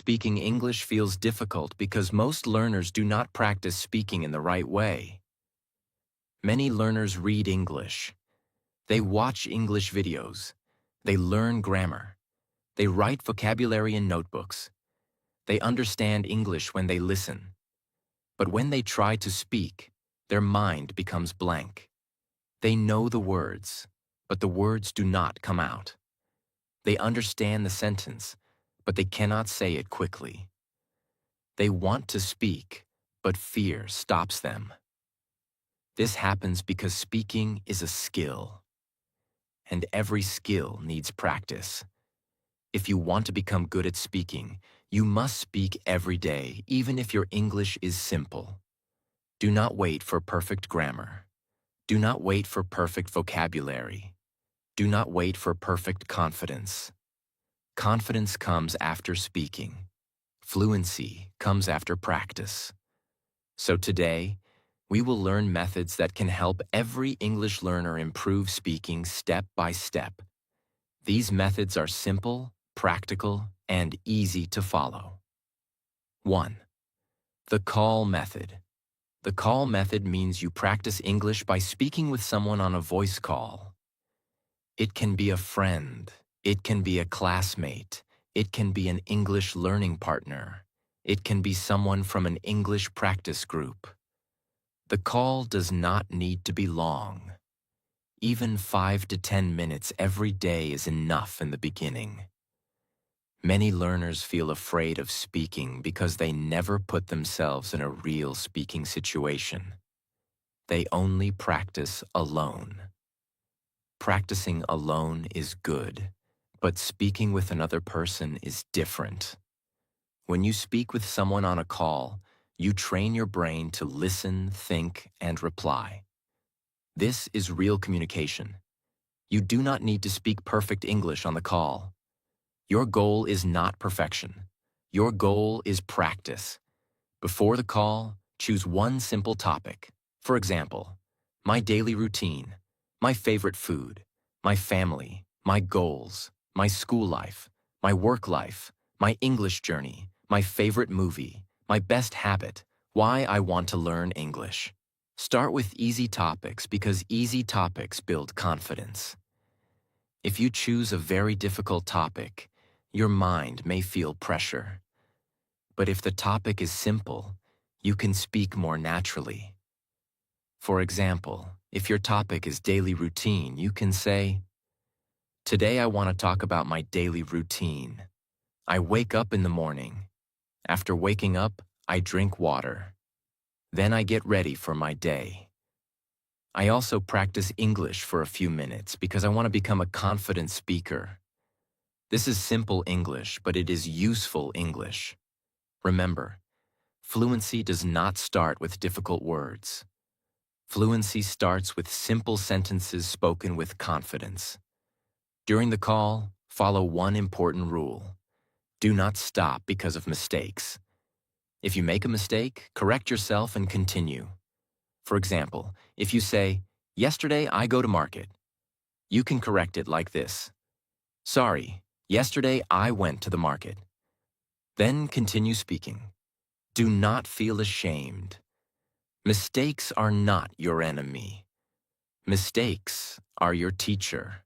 Speaking English feels difficult because most learners do not practice speaking in the right way. Many learners read English. They watch English videos. They learn grammar. They write vocabulary in notebooks. They understand English when they listen. But when they try to speak, their mind becomes blank. They know the words, but the words do not come out. They understand the sentence, but they cannot say it quickly. They want to speak, but fear stops them. This happens because speaking is a skill, and every skill needs practice. If you want to become good at speaking, you must speak every day, even if your English is simple. Do not wait for perfect grammar. Do not wait for perfect vocabulary. Do not wait for perfect confidence. Confidence comes after speaking. Fluency comes after practice. So today, we will learn methods that can help every English learner improve speaking step by step. These methods are simple, practical, and easy to follow. 1. The call method. The call method means you practice English by speaking with someone on a voice call. It can be a friend. It can be a classmate. It can be an English learning partner. It can be someone from an English practice group. The call does not need to be long. Even 5 to 10 minutes every day is enough in the beginning. Many learners feel afraid of speaking because they never put themselves in a real speaking situation. They only practice alone. Practicing alone is good, but speaking with another person is different. When you speak with someone on a call, you train your brain to listen, think, and reply. This is real communication. You do not need to speak perfect English on the call. Your goal is not perfection. Your goal is practice. Before the call, choose one simple topic. For example, my daily routine, my favorite food, my family, my goals, my school life, my work life, my English journey, my favorite movie, my best habit, why I want to learn English. Start with easy topics because easy topics build confidence. If you choose a very difficult topic, your mind may feel pressure. But if the topic is simple, you can speak more naturally. For example, if your topic is daily routine, you can say, "Today I want to talk about my daily routine. I wake up in the morning. After waking up, I drink water. Then I get ready for my day. I also practice English for a few minutes because I want to become a confident speaker." This is simple English, but it is useful English. Remember, fluency does not start with difficult words. Fluency starts with simple sentences spoken with confidence. During the call, follow one important rule. Do not stop because of mistakes. If you make a mistake, correct yourself and continue. For example, if you say, "Yesterday I go to market," you can correct it like this: "Sorry, yesterday I went to the market." Then continue speaking. Do not feel ashamed. Mistakes are not your enemy. Mistakes are your teacher.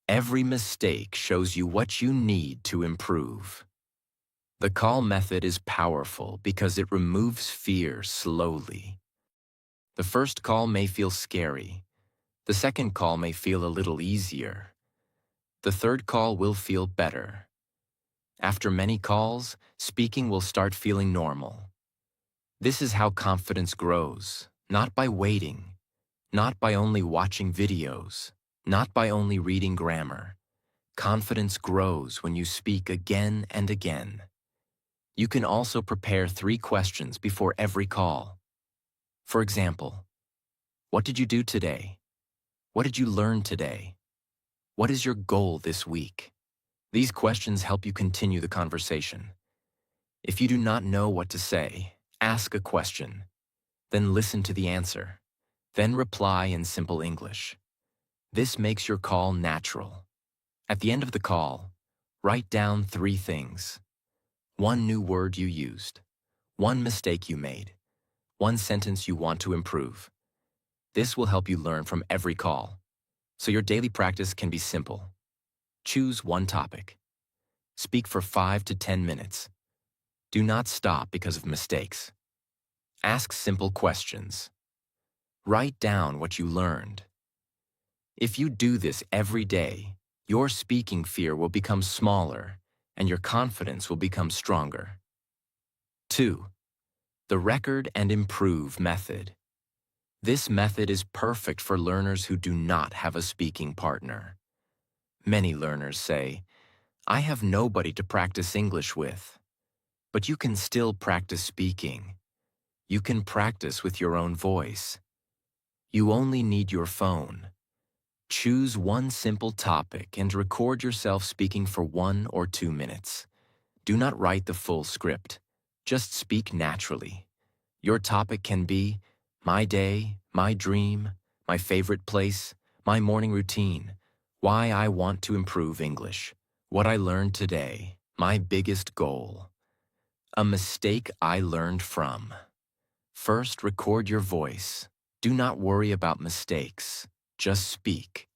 Every mistake shows you what you need to improve. The call method is powerful because it removes fear slowly. The first call may feel scary. The second call may feel a little easier. The third call will feel better. After many calls, speaking will start feeling normal. This is how confidence grows, not by waiting, not by only watching videos, not by only reading grammar. Confidence grows when you speak again and again. You can also prepare 3 questions before every call. For example, what did you do today? What did you learn today? What is your goal this week? These questions help you continue the conversation. If you do not know what to say, ask a question. Then listen to the answer. Then reply in simple English. This makes your call natural. At the end of the call, write down 3 things. One new word you used. One mistake you made. One sentence you want to improve. This will help you learn from every call, so your daily practice can be simple. Choose one topic. Speak for 5 to 10 minutes. Do not stop because of mistakes. Ask simple questions. Write down what you learned. If you do this every day, your speaking fear will become smaller and your confidence will become stronger. 2. The record and improve method. This method is perfect for learners who do not have a speaking partner. Many learners say, "I have nobody to practice English with." But you can still practice speaking. You can practice with your own voice. You only need your phone. Choose one simple topic and record yourself speaking for 1 or 2 minutes. Do not write the full script. Just speak naturally. Your topic can be my day, my dream, my favorite place, my morning routine, why I want to improve English, what I learned today, my biggest goal. A mistake I learned from. First, record your voice. Do not worry about mistakes. Just speak.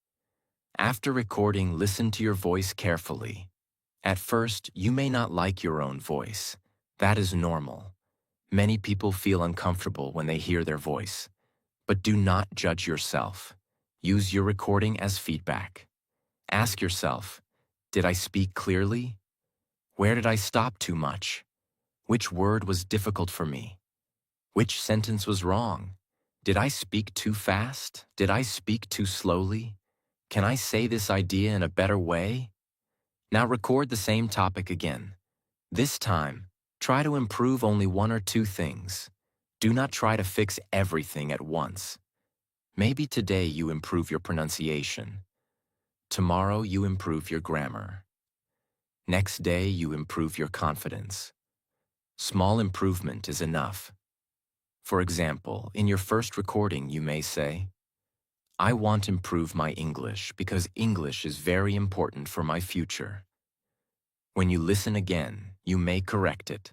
After recording, listen to your voice carefully. At first, you may not like your own voice. That is normal. Many people feel uncomfortable when they hear their voice. But do not judge yourself. Use your recording as feedback. Ask yourself, did I speak clearly? Where did I stop too much? Which word was difficult for me? Which sentence was wrong? Did I speak too fast? Did I speak too slowly? Can I say this idea in a better way? Now record the same topic again. This time, try to improve only 1 or 2 things. Do not try to fix everything at once. Maybe today you improve your pronunciation. Tomorrow you improve your grammar. Next day you improve your confidence. Small improvement is enough. For example, in your first recording you may say, I want to improve my English because English is very important for my future. When you listen again, you may correct it.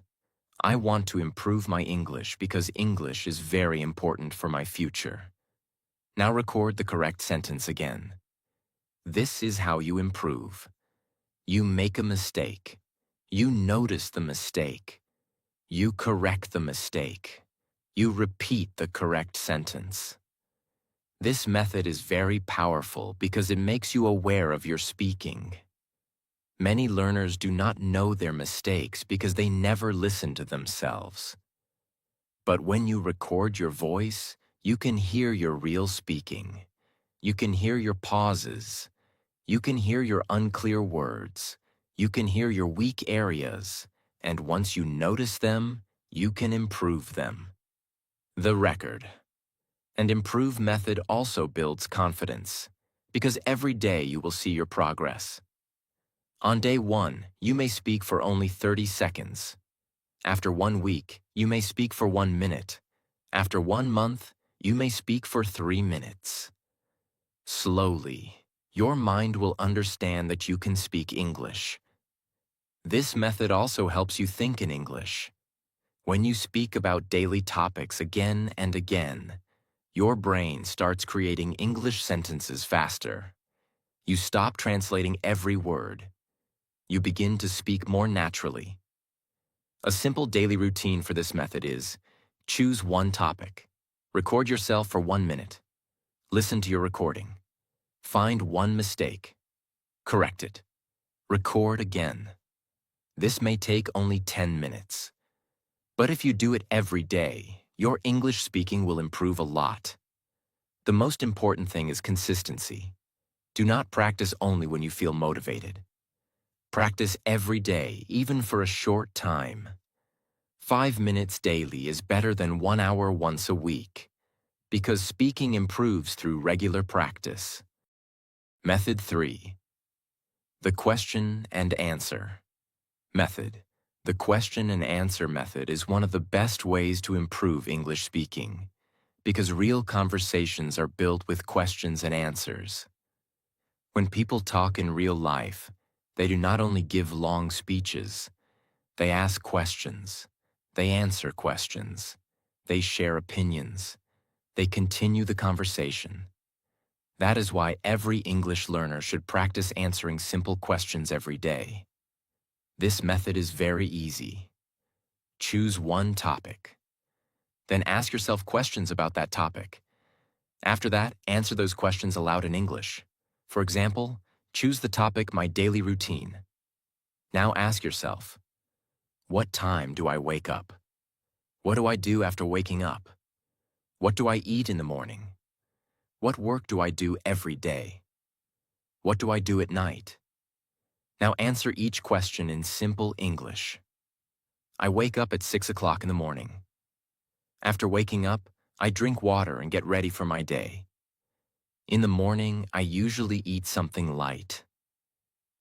I want to improve my English because English is very important for my future. Now record the correct sentence again. This is how you improve. You make a mistake. You notice the mistake. You correct the mistake. You repeat the correct sentence. This method is very powerful because it makes you aware of your speaking. Many learners do not know their mistakes because they never listen to themselves. But when you record your voice, you can hear your real speaking. You can hear your pauses. You can hear your unclear words. You can hear your weak areas. And once you notice them, you can improve them. The record. And improve method also builds confidence, because every day you will see your progress. On day 1, you may speak for only 30 seconds. After 1 week, you may speak for 1 minute. After 1 month, you may speak for 3 minutes. Slowly, your mind will understand that you can speak English. This method also helps you think in English. When you speak about daily topics again and again, your brain starts creating English sentences faster. You stop translating every word. You begin to speak more naturally. A simple daily routine for this method is, choose one topic. Record yourself for 1 minute. Listen to your recording. Find one mistake. Correct it. Record again. This may take only 10 minutes. But if you do it every day, your English speaking will improve a lot. The most important thing is consistency. Do not practice only when you feel motivated. Practice every day, even for a short time. 5 minutes daily is better than 1 hour once a week, because speaking improves through regular practice. Method 3. The question and answer. Method. The question and answer method is one of the best ways to improve English speaking, because real conversations are built with questions and answers. When people talk in real life, they do not only give long speeches, They ask questions. They answer questions. They share opinions. They continue the conversation. That is why every English learner should practice answering simple questions every day. This method is very easy. Choose one topic. Then ask yourself questions about that topic. After that, answer those questions aloud in English. For example, choose the topic My Daily Routine. Now ask yourself, what time do I wake up? What do I do after waking up? What do I eat in the morning? What work do I do every day? What do I do at night? Now answer each question in simple English. I wake up at 6 o'clock in the morning. After waking up, I drink water and get ready for my day. In the morning, I usually eat something light.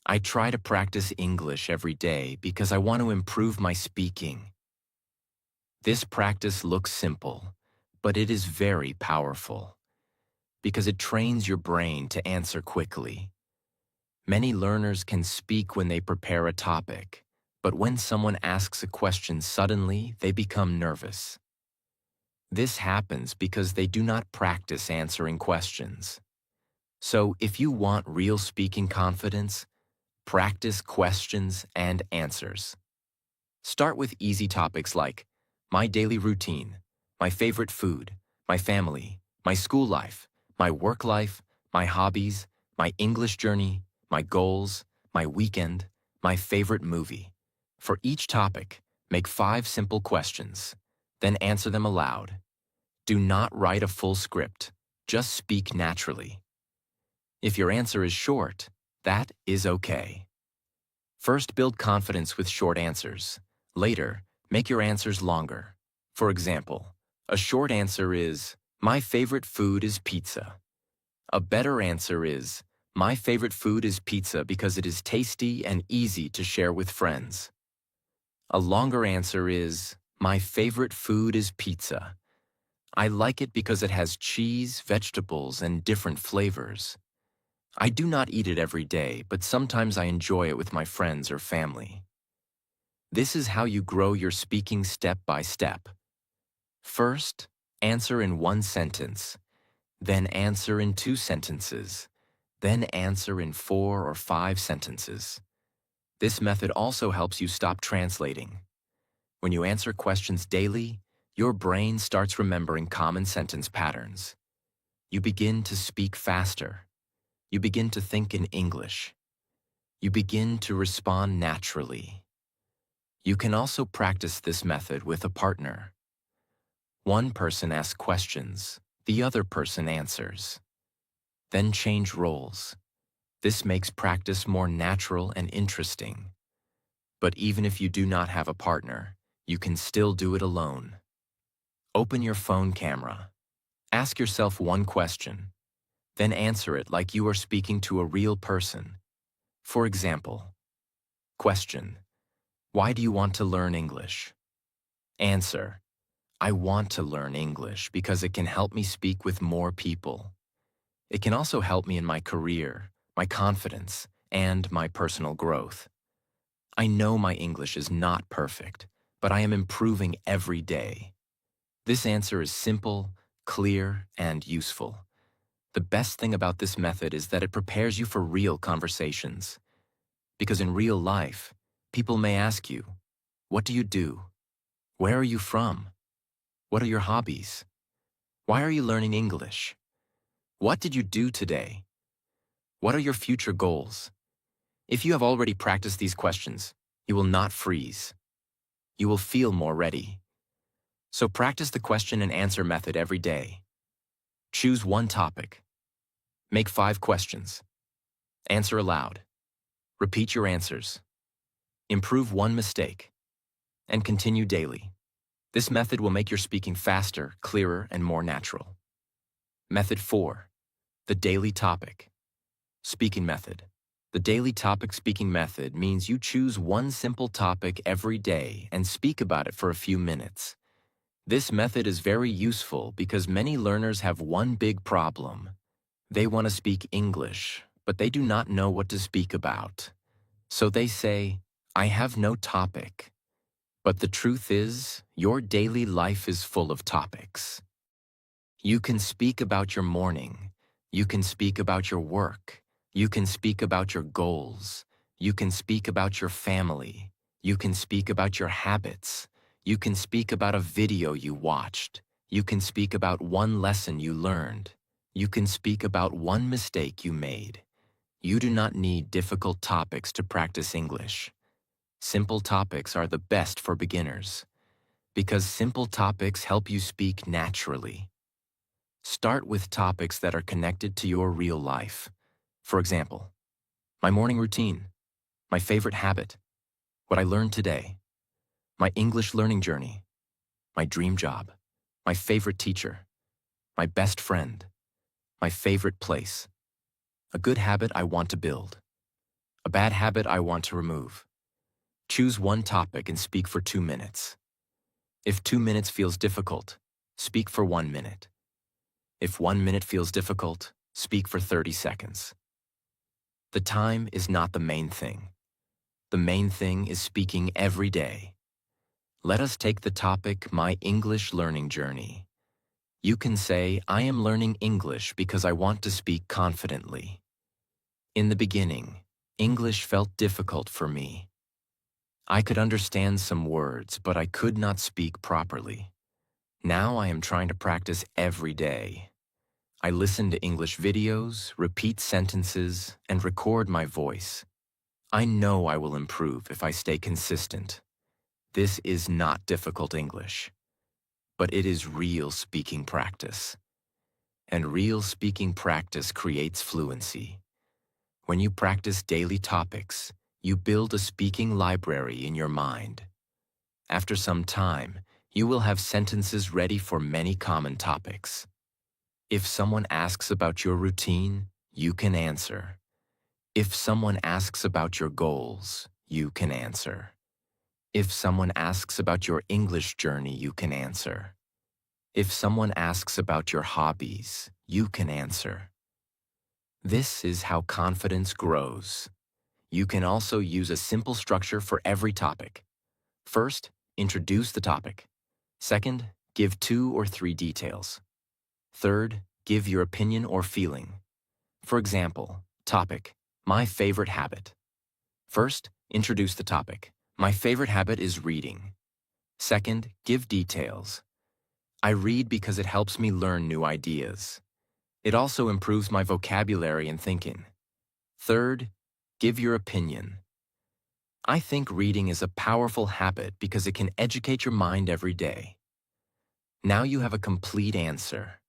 I try to practice English every day because I want to improve my speaking. This practice looks simple, but it is very powerful because it trains your brain to answer quickly. Many learners can speak when they prepare a topic, but when someone asks a question suddenly, they become nervous. This happens because they do not practice answering questions. So if you want real speaking confidence, practice questions and answers. Start with easy topics like my daily routine, my favorite food, my family, my school life, my work life, my hobbies, my English journey, my goals, my weekend, my favorite movie. For each topic, make 5 simple questions, then answer them aloud. Do not write a full script, just speak naturally. If your answer is short, that is okay. First, build confidence with short answers. Later, make your answers longer. For example, a short answer is, my favorite food is pizza. A better answer is, my favorite food is pizza because it is tasty and easy to share with friends. A longer answer is, my favorite food is pizza. I like it because it has cheese, vegetables, and different flavors. I do not eat it every day, but sometimes I enjoy it with my friends or family. This is how you grow your speaking step by step. First, answer in 1 sentence, then answer in 2 sentences, then answer in 4 or 5 sentences. This method also helps you stop translating. When you answer questions daily, your brain starts remembering common sentence patterns. You begin to speak faster. You begin to think in English. You begin to respond naturally. You can also practice this method with a partner. One person asks questions, the other person answers. Then change roles. This makes practice more natural and interesting. But even if you do not have a partner, you can still do it alone. Open your phone camera. Ask yourself 1 question. Then answer it like you are speaking to a real person. For example, question, why do you want to learn English? Answer, I want to learn English because it can help me speak with more people. It can also help me in my career, my confidence, and my personal growth. I know my English is not perfect, but I am improving every day. This answer is simple, clear, and useful. The best thing about this method is that it prepares you for real conversations. Because in real life, people may ask you, what do you do? Where are you from? What are your hobbies? Why are you learning English? What did you do today? What are your future goals? If you have already practiced these questions, you will not freeze. You will feel more ready. So practice the question and answer method every day. Choose 1 topic. Make 5 questions. Answer aloud. Repeat your answers. Improve 1 mistake. And continue daily. This method will make your speaking faster, clearer, and more natural. Method 4. The daily topic. Speaking method. The daily topic speaking method means you choose 1 simple topic every day and speak about it for a few minutes. This method is very useful because many learners have one big problem. They want to speak English, but they do not know what to speak about. So they say, I have no topic. But the truth is, your daily life is full of topics. You can speak about your morning. You can speak about your work. You can speak about your goals. You can speak about your family. You can speak about your habits. You can speak about a video you watched. You can speak about one lesson you learned. You can speak about one mistake you made. You do not need difficult topics to practice English. Simple topics are the best for beginners, because simple topics help you speak naturally. Start with topics that are connected to your real life. For example, my morning routine, my favorite habit, what I learned today, my English learning journey, my dream job, my favorite teacher, my best friend, my favorite place, a good habit I want to build, a bad habit I want to remove. Choose one topic and speak for 2 minutes. If 2 minutes feels difficult, speak for 1 minute. If 1 minute feels difficult, speak for 30 seconds. The time is not the main thing. The main thing is speaking every day. Let us take the topic, my English learning journey. You can say, I am learning English because I want to speak confidently. In the beginning, English felt difficult for me. I could understand some words, but I could not speak properly. Now I am trying to practice every day. I listen to English videos, repeat sentences, and record my voice. I know I will improve if I stay consistent. This is not difficult English, but it is real speaking practice. And real speaking practice creates fluency. When you practice daily topics, you build a speaking library in your mind. After some time, you will have sentences ready for many common topics. If someone asks about your routine, you can answer. If someone asks about your goals, you can answer. If someone asks about your English journey, you can answer. If someone asks about your hobbies, you can answer. This is how confidence grows. You can also use a simple structure for every topic. First, introduce the topic. Second, give 2 or 3 details. Third, give your opinion or feeling. For example, topic, my favorite habit. First, introduce the topic. My favorite habit is reading. Second, give details. I read because it helps me learn new ideas. It also improves my vocabulary and thinking. Third, give your opinion. I think reading is a powerful habit because it can educate your mind every day. Now you have a complete answer.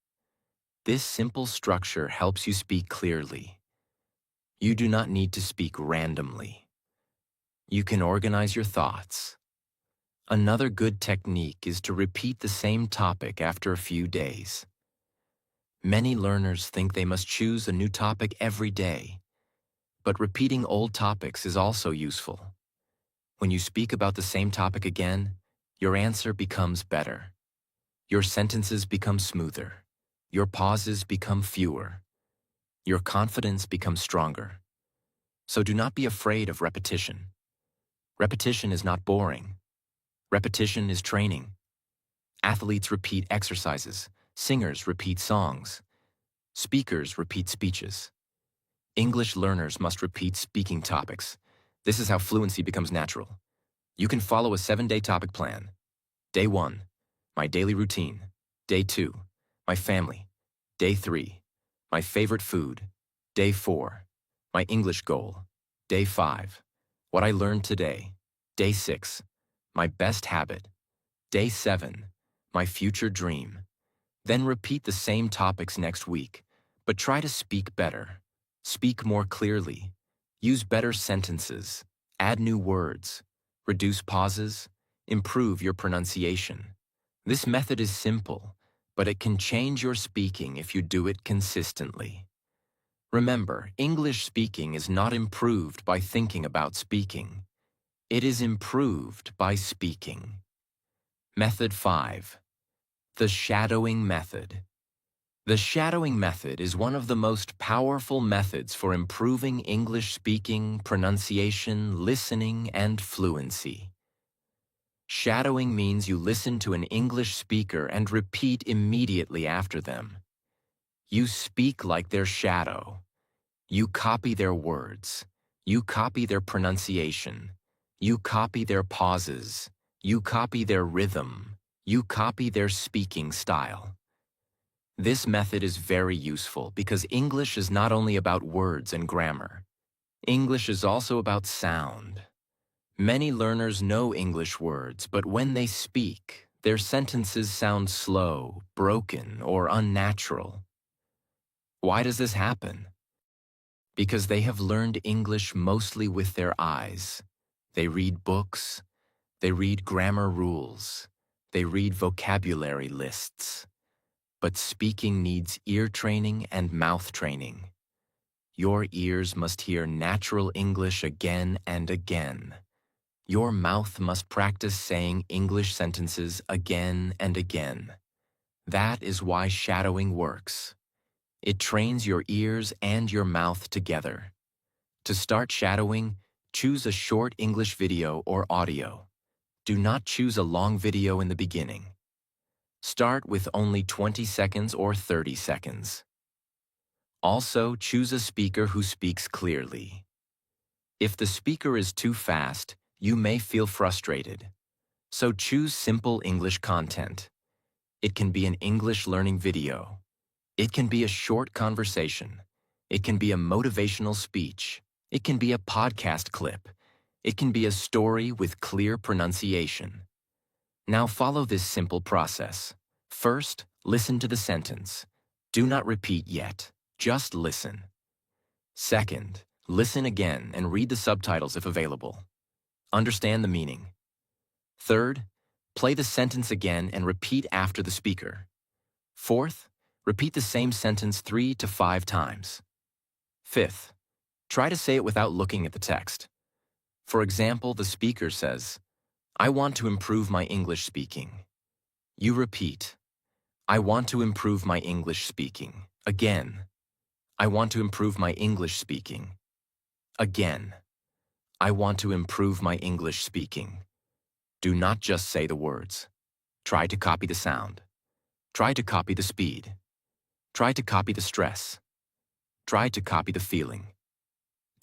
This simple structure helps you speak clearly. You do not need to speak randomly. You can organize your thoughts. Another good technique is to repeat the same topic after a few days. Many learners think they must choose a new topic every day, but repeating old topics is also useful. When you speak about the same topic again, your answer becomes better. Your sentences become smoother. Your pauses become fewer. Your confidence becomes stronger. So do not be afraid of repetition. Repetition is not boring. Repetition is training. Athletes repeat exercises. Singers repeat songs. Speakers repeat speeches. English learners must repeat speaking topics. This is how fluency becomes natural. You can follow a 7-day topic plan. Day 1, my daily routine. Day 2, my family. Day 3, my favorite food. Day 4, my English goal. Day 5, what I learned today. Day 6, my best habit. Day 7, my future dream. Then repeat the same topics next week, but try to speak better. Speak more clearly. Use better sentences. Add new words. Reduce pauses. Improve your pronunciation. This method is simple, but it can change your speaking if you do it consistently. Remember, English speaking is not improved by thinking about speaking. It is improved by speaking. Method 5. The shadowing method. The shadowing method is one of the most powerful methods for improving English speaking, pronunciation, listening, and fluency. Shadowing means you listen to an English speaker and repeat immediately after them. You speak like their shadow. You copy their words. You copy their pronunciation. You copy their pauses. You copy their rhythm. You copy their speaking style. This method is very useful because English is not only about words and grammar. English is also about sound. Many learners know English words, but when they speak, their sentences sound slow, broken, or unnatural. Why does this happen? Because they have learned English mostly with their eyes. They read books, they read grammar rules, they read vocabulary lists. But speaking needs ear training and mouth training. Your ears must hear natural English again and again. Your mouth must practice saying English sentences again and again. That is why shadowing works. It trains your ears and your mouth together. To start shadowing, choose a short English video or audio. Do not choose a long video in the beginning. Start with only 20 seconds or 30 seconds. Also, choose a speaker who speaks clearly. If the speaker is too fast, you may feel frustrated. So choose simple English content. It can be an English learning video. It can be a short conversation. It can be a motivational speech. It can be a podcast clip. It can be a story with clear pronunciation. Now follow this simple process. First, listen to the sentence. Do not repeat yet. Just listen. Second, listen again and read the subtitles if available. Understand the meaning. Third, play the sentence again and repeat after the speaker. Fourth, repeat the same sentence 3 to 5 times. Fifth, try to say it without looking at the text. For example, the speaker says, "I want to improve my English speaking." You repeat, "I want to improve my English speaking." Again, "I want to improve my English speaking." Again, "I want to improve my English speaking." Do not just say the words. Try to copy the sound. Try to copy the speed. Try to copy the stress. Try to copy the feeling.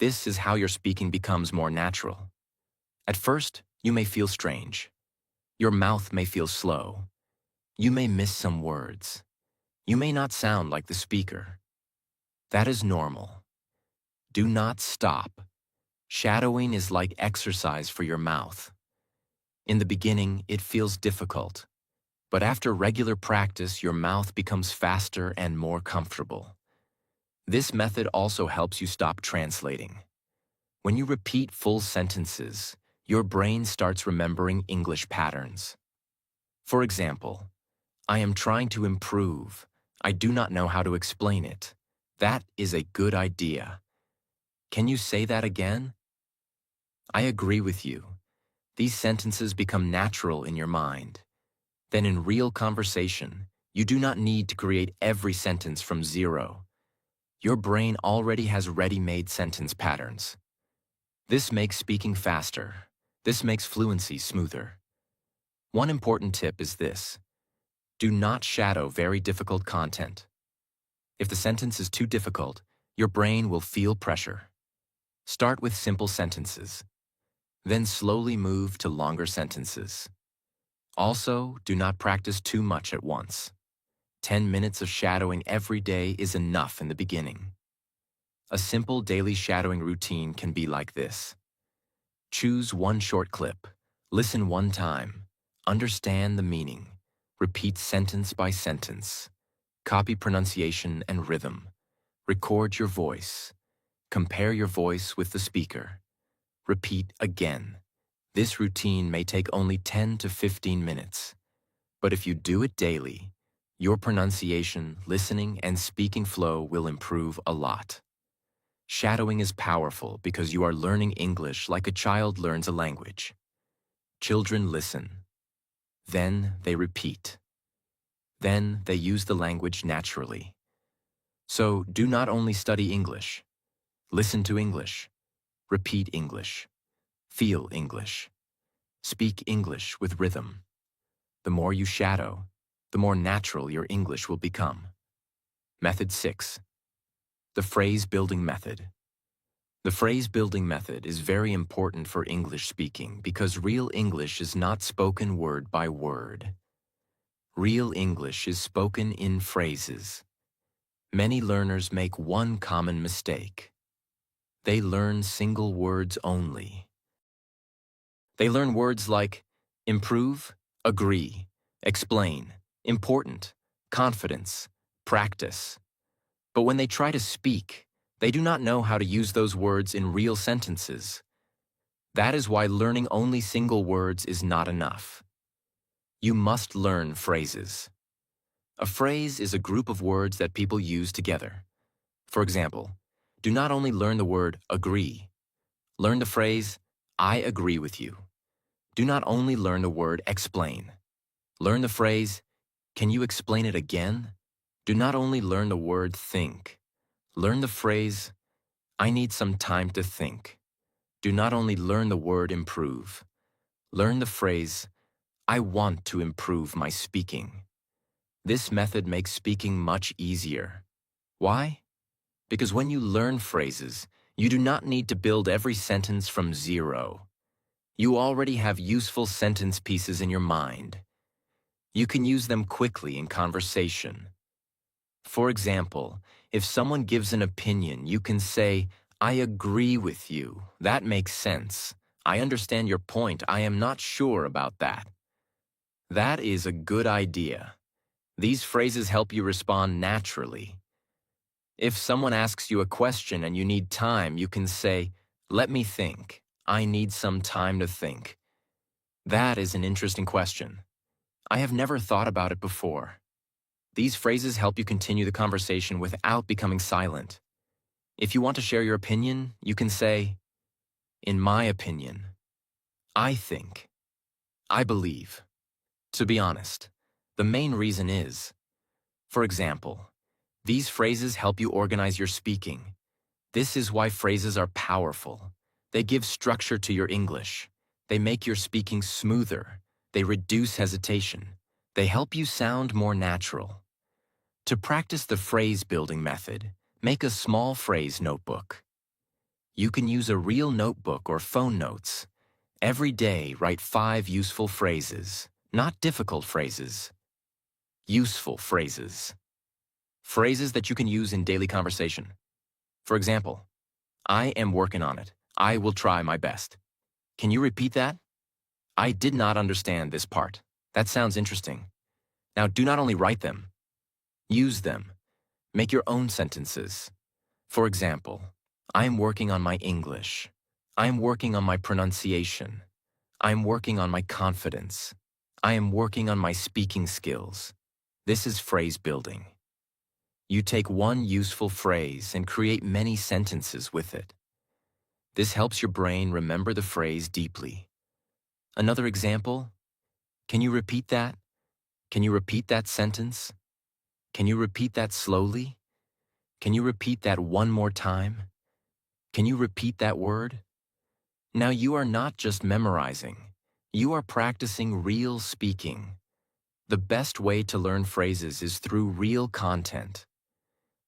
This is how your speaking becomes more natural. At first, you may feel strange. Your mouth may feel slow. You may miss some words. You may not sound like the speaker. That is normal. Do not stop. Shadowing is like exercise for your mouth. In the beginning, it feels difficult. But after regular practice, your mouth becomes faster and more comfortable. This method also helps you stop translating. When you repeat full sentences, your brain starts remembering English patterns. For example, "I am trying to improve. I do not know how to explain it." That is a good idea. Can you say that again? I agree with you. These sentences become natural in your mind. Then in real conversation, you do not need to create every sentence from zero. Your brain already has ready-made sentence patterns. This makes speaking faster. This makes fluency smoother. One important tip is this: do not shadow very difficult content. If the sentence is too difficult, your brain will feel pressure. Start with simple sentences. Then slowly move to longer sentences. Also, do not practice too much at once. 10 minutes of shadowing every day is enough in the beginning. A simple daily shadowing routine can be like this. Choose one short clip. Listen one time. Understand the meaning. Repeat sentence by sentence. Copy pronunciation and rhythm. Record your voice. Compare your voice with the speaker. Repeat again. This routine may take only 10 to 15 minutes. But if you do it daily, your pronunciation, listening, and speaking flow will improve a lot. Shadowing is powerful because you are learning English like a child learns a language. Children listen. Then they repeat. Then they use the language naturally. So do not only study English. Listen to English. Repeat English. Feel English. Speak English with rhythm. The more you shadow, the more natural your English will become. Method 6. The phrase building method. The phrase building method is very important for English speaking because real English is not spoken word by word. Real English is spoken in phrases. Many learners make one common mistake. They learn single words only. They learn words like improve, agree, explain, important, confidence, practice. But when they try to speak, they do not know how to use those words in real sentences. That is why learning only single words is not enough. You must learn phrases. A phrase is a group of words that people use together. For example, do not only learn the word agree. Learn the phrase, I agree with you. Do not only learn the word explain. Learn the phrase, can you explain it again? Do not only learn the word think. Learn the phrase, I need some time to think. Do not only learn the word improve. Learn the phrase, I want to improve my speaking. This method makes speaking much easier. Why? Because when you learn phrases, you do not need to build every sentence from zero. You already have useful sentence pieces in your mind. You can use them quickly in conversation. For example, if someone gives an opinion, you can say, I agree with you. That makes sense. I understand your point. I am not sure about that. That is a good idea. These phrases help you respond naturally. If someone asks you a question and you need time, you can say, let me think. I need some time to think. That is an interesting question. I have never thought about it before. These phrases help you continue the conversation without becoming silent. If you want to share your opinion, you can say, in my opinion, I think, I believe. To be honest, the main reason is, for example, these phrases help you organize your speaking. This is why phrases are powerful. They give structure to your English. They make your speaking smoother. They reduce hesitation. They help you sound more natural. To practice the phrase building method, make a small phrase notebook. You can use a real notebook or phone notes. Every day, write 5 useful phrases, not difficult phrases. Useful phrases. Phrases that you can use in daily conversation. For example, I am working on it. I will try my best. Can you repeat that? I did not understand this part. That sounds interesting. Now, do not only write them. Use them. Make your own sentences. For example, I am working on my English. I am working on my pronunciation. I am working on my confidence. I am working on my speaking skills. This is phrase building. You take one useful phrase and create many sentences with it. This helps your brain remember the phrase deeply. Another example? Can you repeat that? Can you repeat that sentence? Can you repeat that slowly? Can you repeat that one more time? Can you repeat that word? Now you are not just memorizing. You are practicing real speaking. The best way to learn phrases is through real content.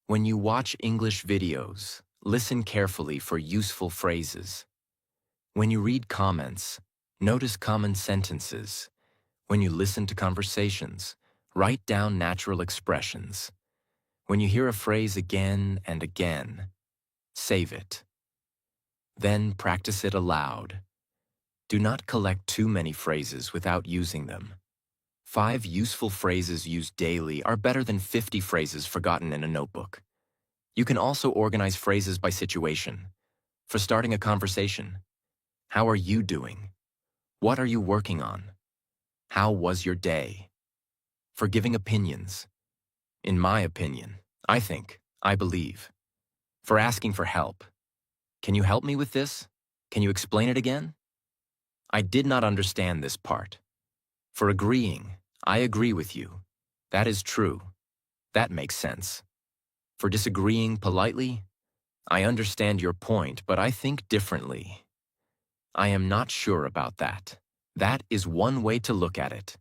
When you watch English videos, listen carefully for useful phrases. When you read comments, notice common sentences. When you listen to conversations, write down natural expressions. When you hear a phrase again and again, save it. Then practice it aloud. Do not collect too many phrases without using them. 5 useful phrases used daily are better than 50 phrases forgotten in a notebook. You can also organize phrases by situation. For starting a conversation, how are you doing? What are you working on? How was your day? For giving opinions, in my opinion, I think, I believe. For asking for help, can you help me with this? Can you explain it again? I did not understand this part. For agreeing, I agree with you. That is true. That makes sense. For disagreeing politely, I understand your point, but I think differently. I am not sure about that. That is one way to look at it.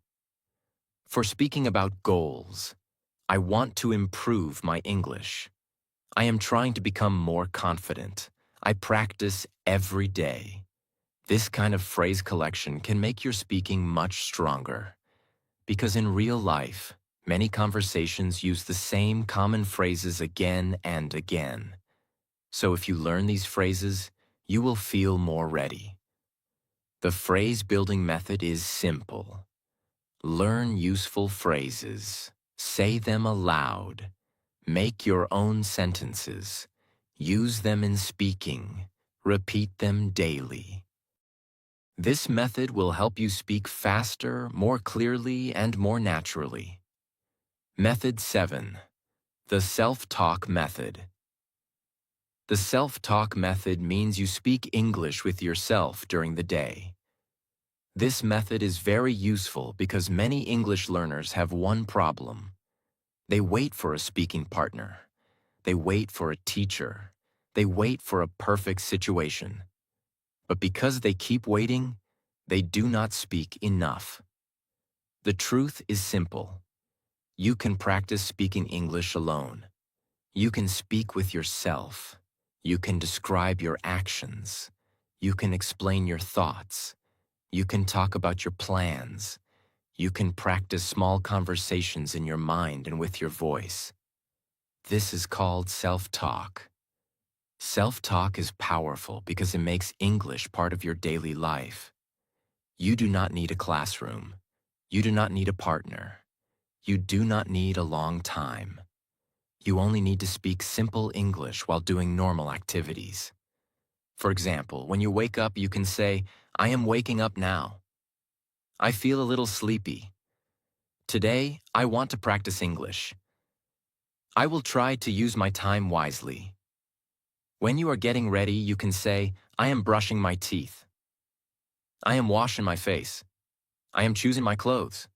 For speaking about goals, I want to improve my English. I am trying to become more confident. I practice every day. This kind of phrase collection can make your speaking much stronger. Because in real life, many conversations use the same common phrases again and again. So if you learn these phrases, you will feel more ready. The phrase building method is simple. Learn useful phrases. Say them aloud. Make your own sentences. Use them in speaking. Repeat them daily. This method will help you speak faster, more clearly, and more naturally. Method 7. The self-talk method. The self-talk method means you speak English with yourself during the day. This method is very useful because many English learners have one problem. They wait for a speaking partner. They wait for a teacher. They wait for a perfect situation. But because they keep waiting, they do not speak enough. The truth is simple. You can practice speaking English alone. You can speak with yourself. You can describe your actions. You can explain your thoughts. You can talk about your plans. You can practice small conversations in your mind and with your voice. This is called self-talk. Self-talk is powerful because it makes English part of your daily life. You do not need a classroom. You do not need a partner. You do not need a long time. You only need to speak simple English while doing normal activities. For example, when you wake up, you can say, "I am waking up now. I feel a little sleepy. Today, I want to practice English. I will try to use my time wisely." When you are getting ready, you can say, "I am brushing my teeth. I am washing my face. I am choosing my clothes.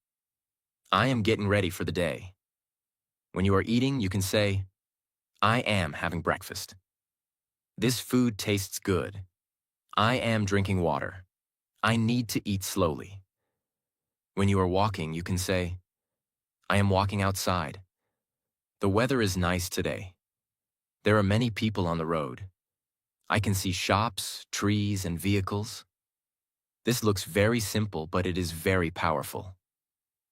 I am getting ready for the day." When you are eating, you can say, "I am having breakfast. This food tastes good. I am drinking water. I need to eat slowly." When you are walking, you can say, "I am walking outside. The weather is nice today. There are many people on the road. I can see shops, trees, and vehicles." This looks very simple, but it is very powerful.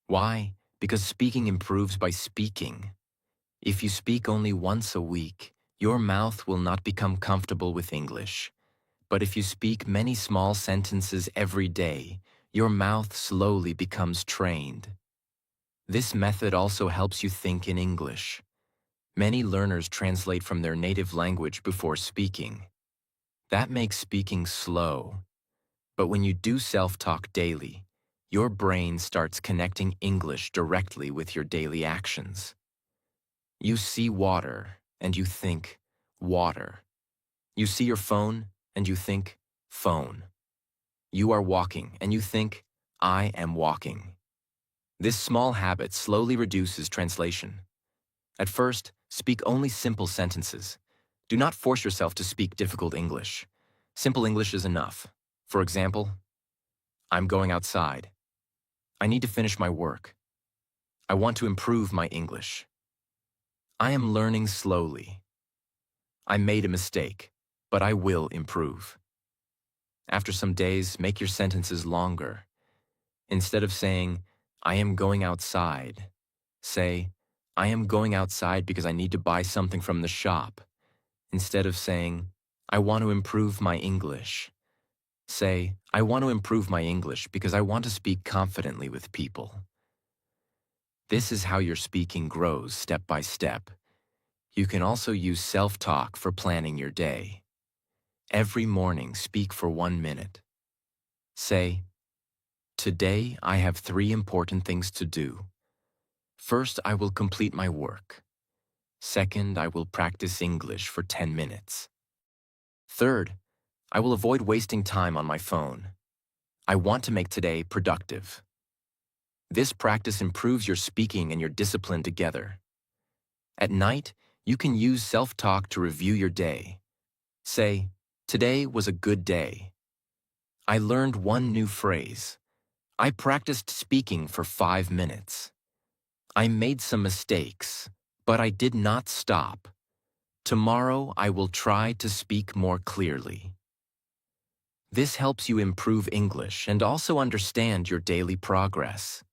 Why? Because speaking improves by speaking. If you speak only once a week, your mouth will not become comfortable with English. But if you speak many small sentences every day, your mouth slowly becomes trained. This method also helps you think in English. Many learners translate from their native language before speaking. That makes speaking slow. But when you do self-talk daily, your brain starts connecting English directly with your daily actions. You see water, and you think, water. You see your phone, and you think, phone. You are walking, and you think, I am walking. This small habit slowly reduces translation. At first, speak only simple sentences. Do not force yourself to speak difficult English. Simple English is enough. For example, I'm going outside. I need to finish my work. I want to improve my English. I am learning slowly. I made a mistake, but I will improve. After some days, make your sentences longer. Instead of saying, I am going outside, say, I am going outside because I need to buy something from the shop. Instead of saying, I want to improve my English, say, I want to improve my English because I want to speak confidently with people. This is how your speaking grows step by step. You can also use self-talk for planning your day. Every morning, speak for 1 minute. Say, today I have 3 important things to do. First, I will complete my work. Second, I will practice English for 10 minutes. Third, I will avoid wasting time on my phone. I want to make today productive. This practice improves your speaking and your discipline together. At night, you can use self-talk to review your day. Say, today was a good day. I learned 1 new phrase. I practiced speaking for 5 minutes. I made some mistakes, but I did not stop. Tomorrow I will try to speak more clearly. This helps you improve English and also understand your daily progress.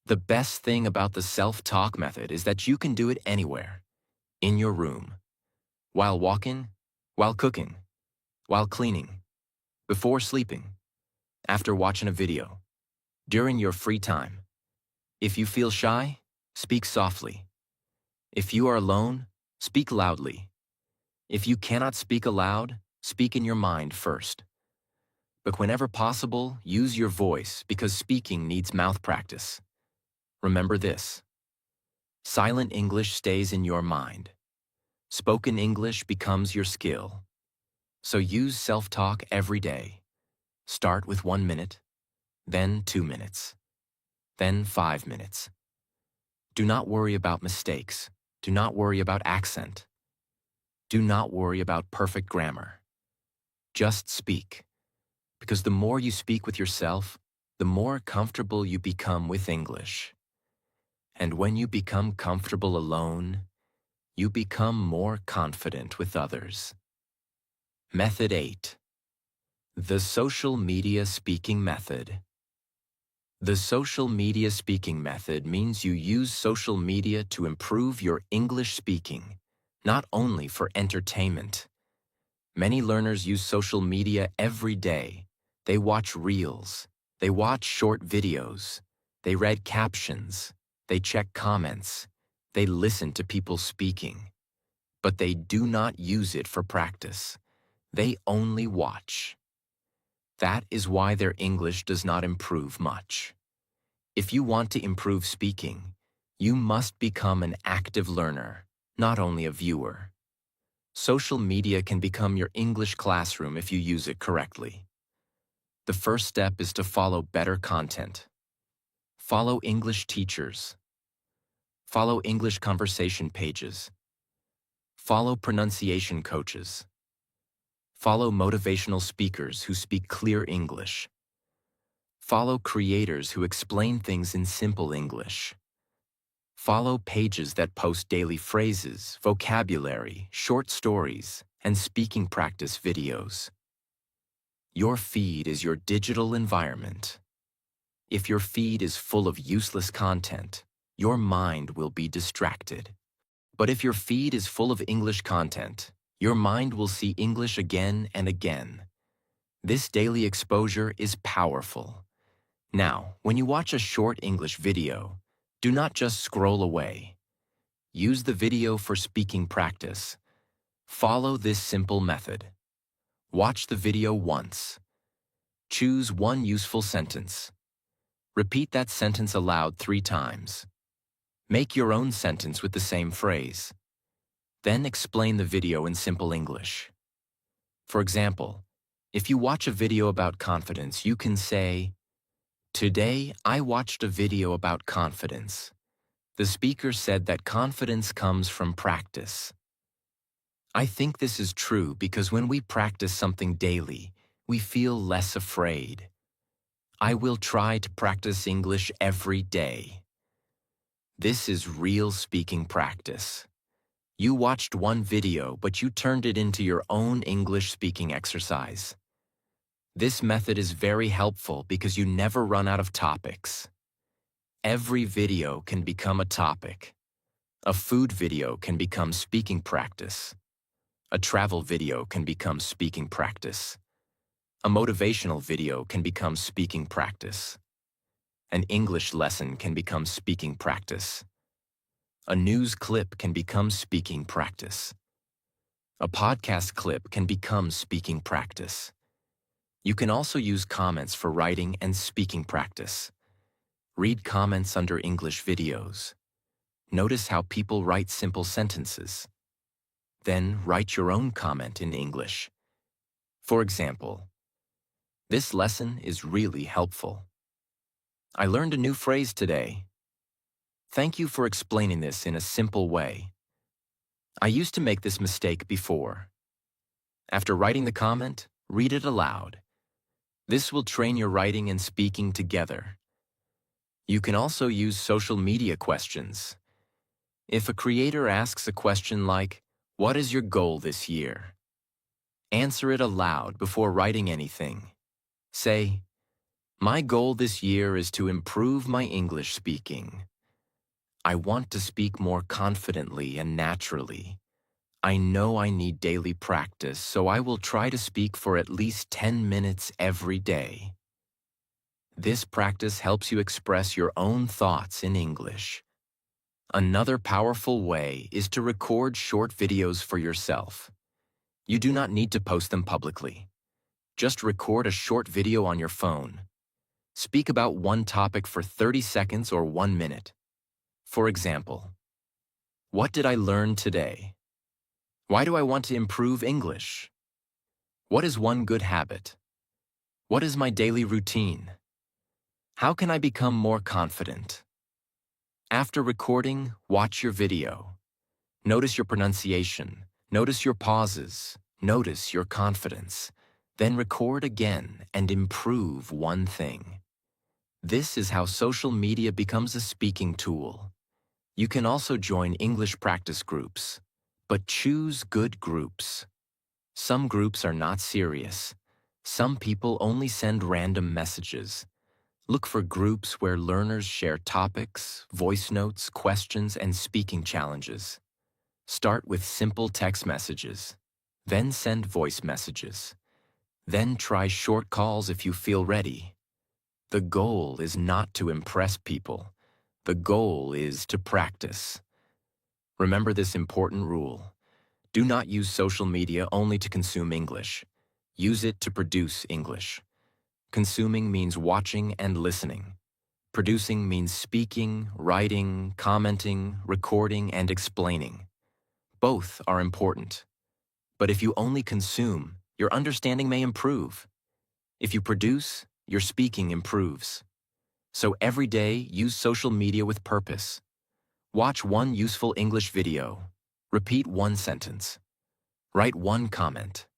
The best thing about the self-talk method is that you can do it anywhere. In your room, while walking, while cooking, while cleaning, before sleeping, after watching a video, during your free time. If you feel shy, speak softly. If you are alone, speak loudly. If you cannot speak aloud, speak in your mind first. But whenever possible, use your voice because speaking needs mouth practice. Remember this: silent English stays in your mind. Spoken English becomes your skill. So use self-talk every day. Start with 1 minute, then 2 minutes, then 5 minutes. Do not worry about mistakes. Do not worry about accent. Do not worry about perfect grammar. Just speak. Because the more you speak with yourself, the more comfortable you become with English. And when you become comfortable alone, you become more confident with others. Method 8. The social media speaking method. The social media speaking method means you use social media to improve your English speaking, not only for entertainment. Many learners use social media every day. They watch reels, they watch short videos, they read captions, they check comments, they listen to people speaking. But they do not use it for practice. They only watch. That is why their English does not improve much. If you want to improve speaking, you must become an active learner, not only a viewer. Social media can become your English classroom if you use it correctly. The first step is to follow better content. Follow English teachers. Follow English conversation pages. Follow pronunciation coaches. Follow motivational speakers who speak clear English. Follow creators who explain things in simple English. Follow pages that post daily phrases, vocabulary, short stories, and speaking practice videos. Your feed is your digital environment. If your feed is full of useless content, your mind will be distracted. But if your feed is full of English content, your mind will see English again and again. This daily exposure is powerful. Now, when you watch a short English video, do not just scroll away. Use the video for speaking practice. Follow this simple method. Watch the video once. Choose one useful sentence. Repeat that sentence aloud 3 times. Make your own sentence with the same phrase. Then explain the video in simple English. For example, if you watch a video about confidence, you can say, "Today, I watched a video about confidence. The speaker said that confidence comes from practice. I think this is true because when we practice something daily, we feel less afraid. I will try to practice English every day." This is real speaking practice. You watched one video, but you turned it into your own English speaking exercise. This method is very helpful because you never run out of topics. Every video can become a topic. A food video can become speaking practice. A travel video can become speaking practice. A motivational video can become speaking practice. An English lesson can become speaking practice. A news clip can become speaking practice. A podcast clip can become speaking practice. You can also use comments for writing and speaking practice. Read comments under English videos. Notice how people write simple sentences. Then write your own comment in English. For example, "This lesson is really helpful. I learned a new phrase today. Thank you for explaining this in a simple way. I used to make this mistake before." After writing the comment, read it aloud. This will train your writing and speaking together. You can also use social media questions. If a creator asks a question like, "What is your goal this year?" Answer it aloud before writing anything. Say, "My goal this year is to improve my English speaking. I want to speak more confidently and naturally. I know I need daily practice, so I will try to speak for at least 10 minutes every day." This practice helps you express your own thoughts in English. Another powerful way is to record short videos for yourself. You do not need to post them publicly. Just record a short video on your phone. Speak about one topic for 30 seconds or 1 minute. For example, what did I learn today? Why do I want to improve English? What is one good habit? What is my daily routine? How can I become more confident? After recording, watch your video. Notice your pronunciation. Notice your pauses. Notice your confidence. Then record again and improve one thing. This is how social media becomes a speaking tool. You can also join English practice groups, but choose good groups. Some groups are not serious. Some people only send random messages. Look for groups where learners share topics, voice notes, questions, and speaking challenges. Start with simple text messages. Then send voice messages. Then try short calls if you feel ready. The goal is not to impress people. The goal is to practice. Remember this important rule. Do not use social media only to consume English. Use it to produce English. Consuming means watching and listening. Producing means speaking, writing, commenting, recording, and explaining. Both are important. But if you only consume, your understanding may improve. If you produce, your speaking improves. So every day, use social media with purpose. Watch one useful English video. Repeat one sentence. Write one comment.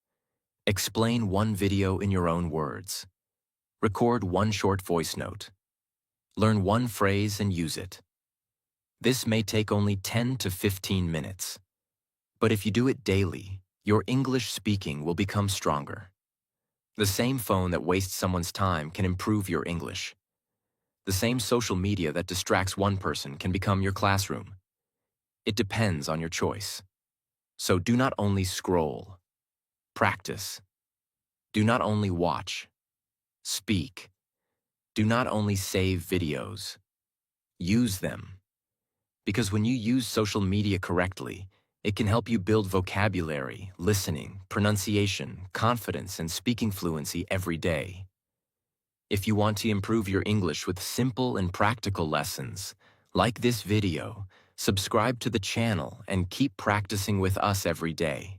Explain one video in your own words. Record one short voice note. Learn one phrase and use it. This may take only 10 to 15 minutes. But if you do it daily, your English speaking will become stronger. The same phone that wastes someone's time can improve your English. The same social media that distracts one person can become your classroom. It depends on your choice. So do not only scroll. Practice. Do not only watch. Speak. Do not only save videos. Use them. Because when you use social media correctly, it can help you build vocabulary, listening, pronunciation, confidence, and speaking fluency every day. If you want to improve your English with simple and practical lessons, like this video, subscribe to the channel and keep practicing with us every day.